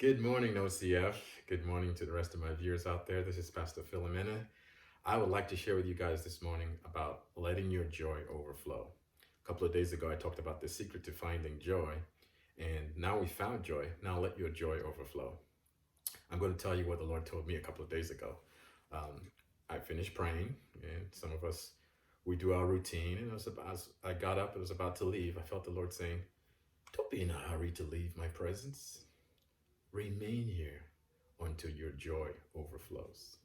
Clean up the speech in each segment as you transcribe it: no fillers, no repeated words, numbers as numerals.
Good morning, OCF. Good morning to the rest of my viewers out there. This is Pastor Philomena. I would like to share with you guys this morning about letting your joy overflow. A couple of days ago, I talked about the secret to finding joy, and now we found joy. Now let your joy overflow. I'm going to tell you what the Lord told me a couple of days ago. I finished praying, and some of us, we do our routine, and as I got up, it was about to leave. I felt the Lord saying, "Don't be in a hurry to leave my presence. Remain here until your joy overflows."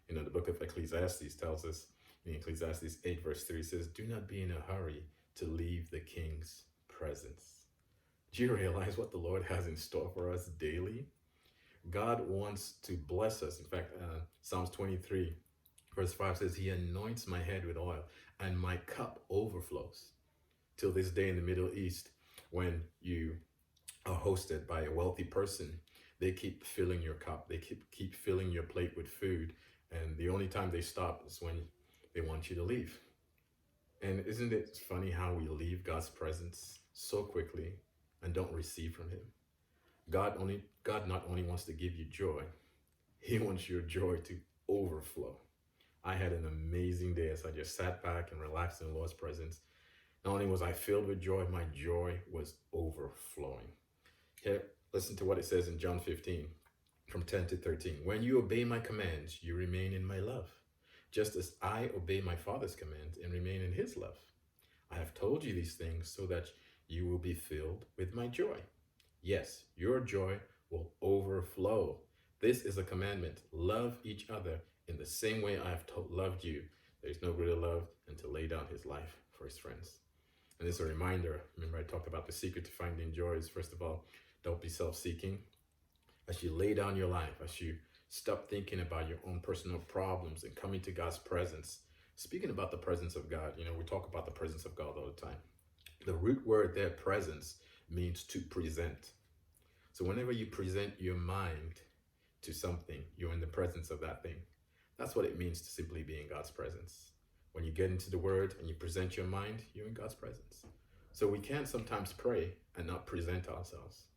The book of Ecclesiastes tells us, in Ecclesiastes 8, verse 3 says, "Do not be in a hurry to leave the king's presence." Do you realize what the Lord has in store for us daily? God wants to bless us. In fact, Psalms 23, verse 5 says, "He anoints my head with oil, and my cup overflows." Till this day in the Middle East, when you are hosted by a wealthy person, they keep filling your cup. They keep filling your plate with food. And the only time they stop is when they want you to leave. And isn't it funny how we leave God's presence so quickly and don't receive from him? God not only wants to give you joy, he wants your joy to overflow. I had an amazing day as I just sat back and relaxed in the Lord's presence. Not only was I filled with joy, my joy was overflowing. Here, listen to what it says in John 15, from 10 to 13. "When you obey my commands, you remain in my love, just as I obey my Father's commands and remain in his love. I have told you these things so that you will be filled with my joy. Yes, your joy will overflow. This is a commandment. Love each other in the same way I have loved you. There is no greater love than to lay down his life for his friends." And it's a reminder. Remember, I talked about the secret to finding joy is, first of all, don't be self-seeking. As you lay down your life, as you stop thinking about your own personal problems and come into God's presence. Speaking about the presence of God, we talk about the presence of God all the time. The root word there, presence, means to present. So whenever you present your mind to something, you're in the presence of that thing. That's what it means to simply be in God's presence. When you get into the word and you present your mind, you're in God's presence. So we can sometimes pray and not present ourselves.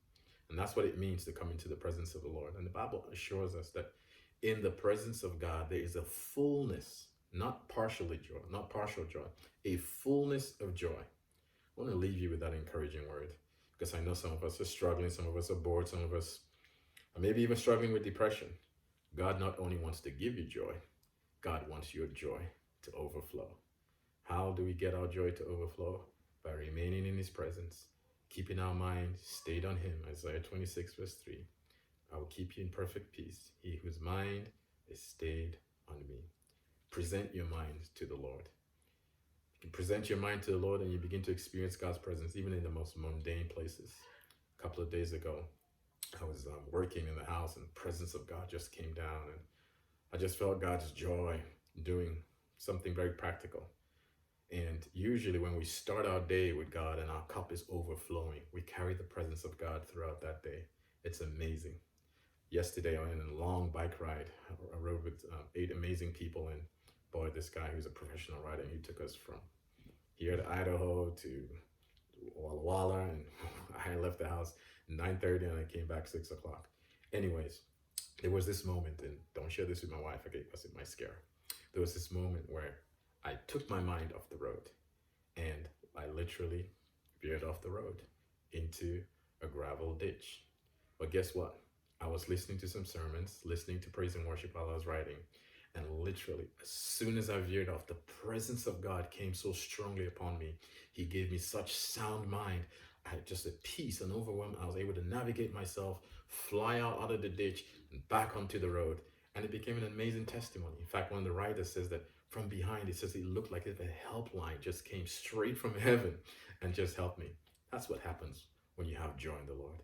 And that's what it means to come into the presence of the Lord. And the Bible assures us that in the presence of God, there is a fullness, not partial joy, a fullness of joy. I want to leave you with that encouraging word, because I know some of us are struggling, some of us are bored, some of us are maybe even struggling with depression. God not only wants to give you joy, God wants your joy to overflow. How do we get our joy to overflow? By remaining in his presence, keeping our mind stayed on him. Isaiah 26, verse 3. "I will keep you in perfect peace, he whose mind is stayed on me." Present your mind to the Lord. You can present your mind to the Lord and you begin to experience God's presence, even in the most mundane places. A couple of days ago, I was working in the house and the presence of God just came down, and I just felt God's joy doing something very practical. And usually when we start our day with God and our cup is overflowing, we carry the presence of God throughout that day. It's amazing. Yesterday, I went on a long bike ride. I rode with 8 amazing people, and boy, this guy who's a professional rider, he took us from here to Idaho to Walla Walla, and I left the house 9:30 and I came back 6 o'clock. Anyways, there was this moment, and don't share this with my wife, okay, because it might scare her. There was this moment where I took my mind off the road and I literally veered off the road into a gravel ditch. But guess what? I was listening to some sermons, listening to praise and worship while I was riding. And literally, as soon as I veered off, the presence of God came so strongly upon me. He gave me such sound mind. I had just a peace and overwhelm. I was able to navigate myself, fly out of the ditch and back onto the road. And it became an amazing testimony. In fact, one of the writers says that from behind, it says it looked like if a helpline just came straight from heaven and just helped me. That's what happens when you have joy in the Lord.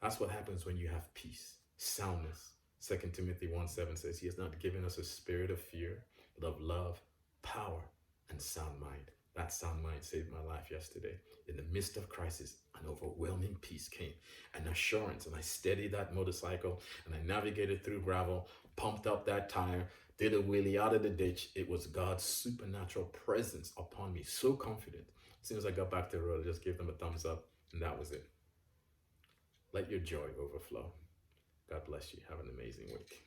That's what happens when you have peace, soundness. 2 Timothy 1:7 says he has not given us a spirit of fear, but of love, power, and sound mind. That sound mind saved my life yesterday. In the midst of crisis, an overwhelming peace came, an assurance, and I steadied that motorcycle, and I navigated through gravel, pumped up that tire, did a wheelie out of the ditch. It was God's supernatural presence upon me, so confident. As soon as I got back to the road, I just gave them a thumbs up, and that was it. Let your joy overflow. God bless you. Have an amazing week.